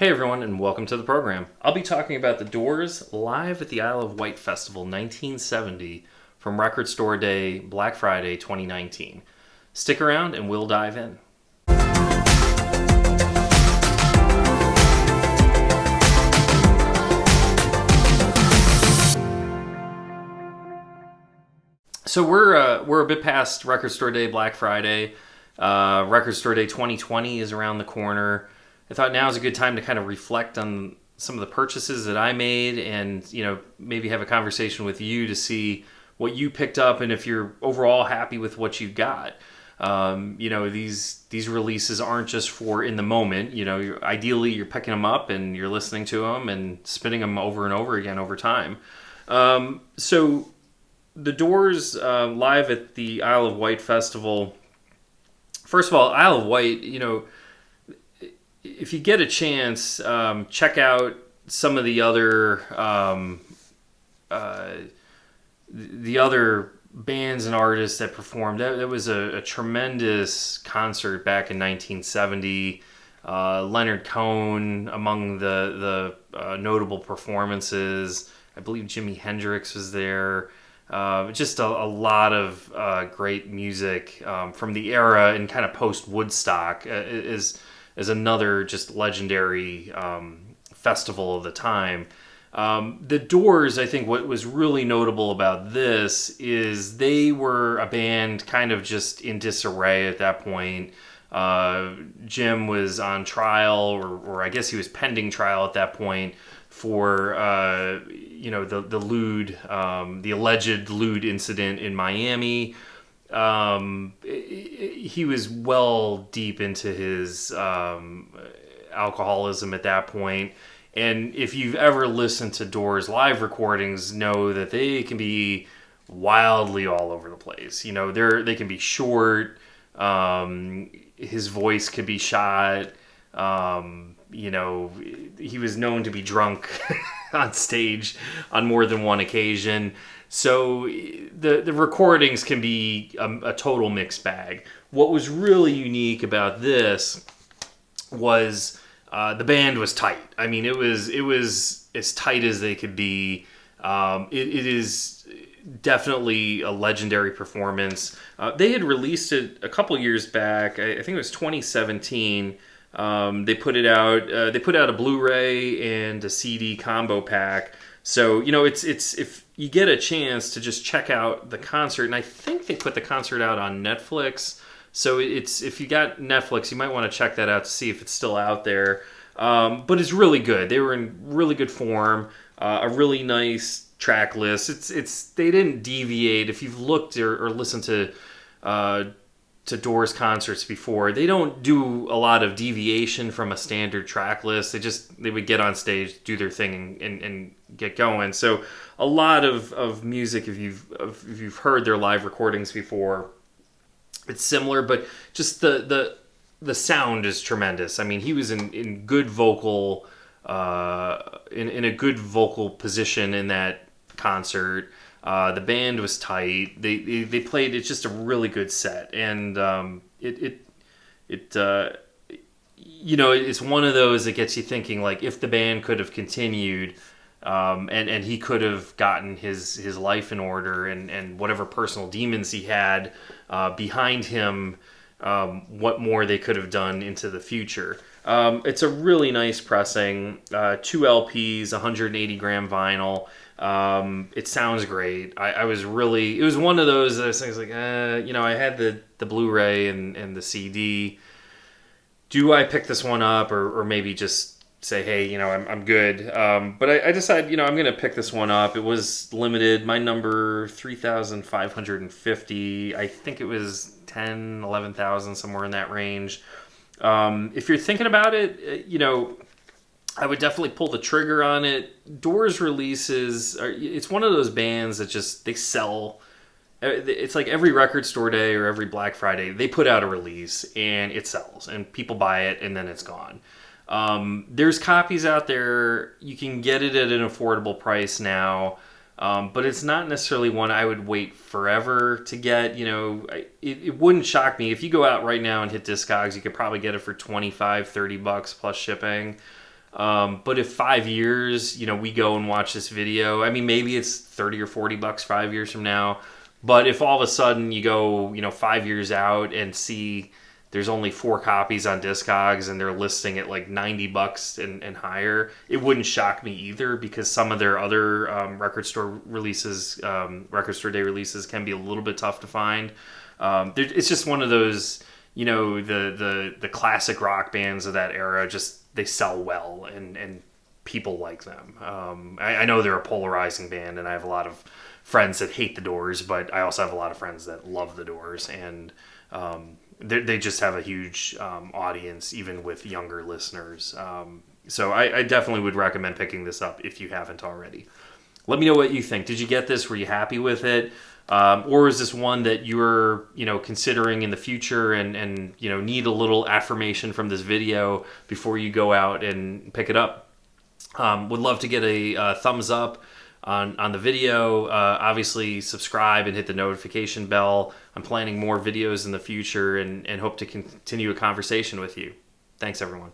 Hey everyone, and welcome to the program. I'll be talking about The Doors live at the Isle of Wight Festival 1970 from Record Store Day, Black Friday 2019. Stick around and we'll dive in. So we're a bit past Record Store Day, Black Friday. Record Store Day 2020 is around the corner. I thought now is a good time to kind of reflect on some of the purchases that I made and, maybe have a conversation with you to see what you picked up and if you're overall happy with what you got. These releases aren't just for in the moment. Ideally you're picking them up and you're listening to them and spinning them over and over again over time. So The Doors live at the Isle of Wight Festival. First of all, Isle of Wight, if you get a chance, check out some of the other bands and artists that performed. That was a tremendous concert back in 1970. Leonard Cohen among the notable performances. I believe Jimi Hendrix was there. Just a lot of great music from the era and kind of post Woodstock is another just legendary festival of the time. The Doors, I think what was really notable about this is they were a band kind of just in disarray at that point. Jim was on trial, or I guess he was pending trial at that point for the alleged lewd incident in Miami. He was well deep into his alcoholism at that point. And if you've ever listened to Doors live recordings, know that they can be wildly all over the place. They can be short. His voice could be shot. He was known to be drunk on stage on more than one occasion. So the recordings can be a total mixed bag. What was really unique about this was the band was tight. I mean, it was as tight as they could be. It is definitely a legendary performance. They had released it a couple years back. I think it was 2017. They put it out. They put out a Blu-ray and a CD combo pack. So it's if you get a chance to just check out the concert, and I think they put the concert out on Netflix. So it's if you got Netflix, you might want to check that out to see if it's still out there. But it's really good. They were in really good form. A really nice track list. It's they didn't deviate. If you've looked or listened to Doors concerts before, they don't do a lot of deviation from a standard track list. They would get on stage, do their thing, and get going. So a lot of music, if you've heard their live recordings before, it's similar, but just the sound is tremendous. I mean, he was in good vocal in a good vocal position in that concert. The band was tight. They played. It's just a really good set, and it's one of those that gets you thinking, like, if the band could have continued, and he could have gotten his life in order and whatever personal demons he had behind him, what more they could have done into the future. It's a really nice pressing. 2 LPs, 180 gram vinyl. It sounds great. It was one of those things like, I had the Blu-ray and the CD. Do I pick this one up or maybe just say, hey, I'm good. But I decided, I'm going to pick this one up. It was limited. My number 3,550. I think it was 10, 11,000, somewhere in that range. If you're thinking about it, I would definitely pull the trigger on it. Doors releases, it's one of those bands that they sell. It's like every Record Store Day or every Black Friday, they put out a release and it sells and people buy it and then it's gone. There's copies out there. You can get it at an affordable price now. But it's not necessarily one I would wait forever to get. It wouldn't shock me if you go out right now and hit Discogs, you could probably get it for $25-30 plus shipping. But if 5 years, we go and watch this video, I mean, maybe it's 30 or $40 5 years from now. But if all of a sudden you go, 5 years out and see there's only 4 copies on Discogs and they're listing at like $90 and higher, it wouldn't shock me either, because some of their other record store releases, record store day releases, can be a little bit tough to find. It's just one of those, the classic rock bands of that era, just they sell well and people like them. I know they're a polarizing band, and I have a lot of friends that hate the Doors, but I also have a lot of friends that love the Doors, and they just have a huge audience, even with younger listeners. So I definitely would recommend picking this up if you haven't already. Let me know what you think. Did you get this? Were you happy with it? Or is this one that you're, considering in the future and need a little affirmation from this video before you go out and pick it up? Would love to get a thumbs up on the video. Obviously, subscribe and hit the notification bell. I'm planning more videos in the future and hope to continue a conversation with you. Thanks, everyone.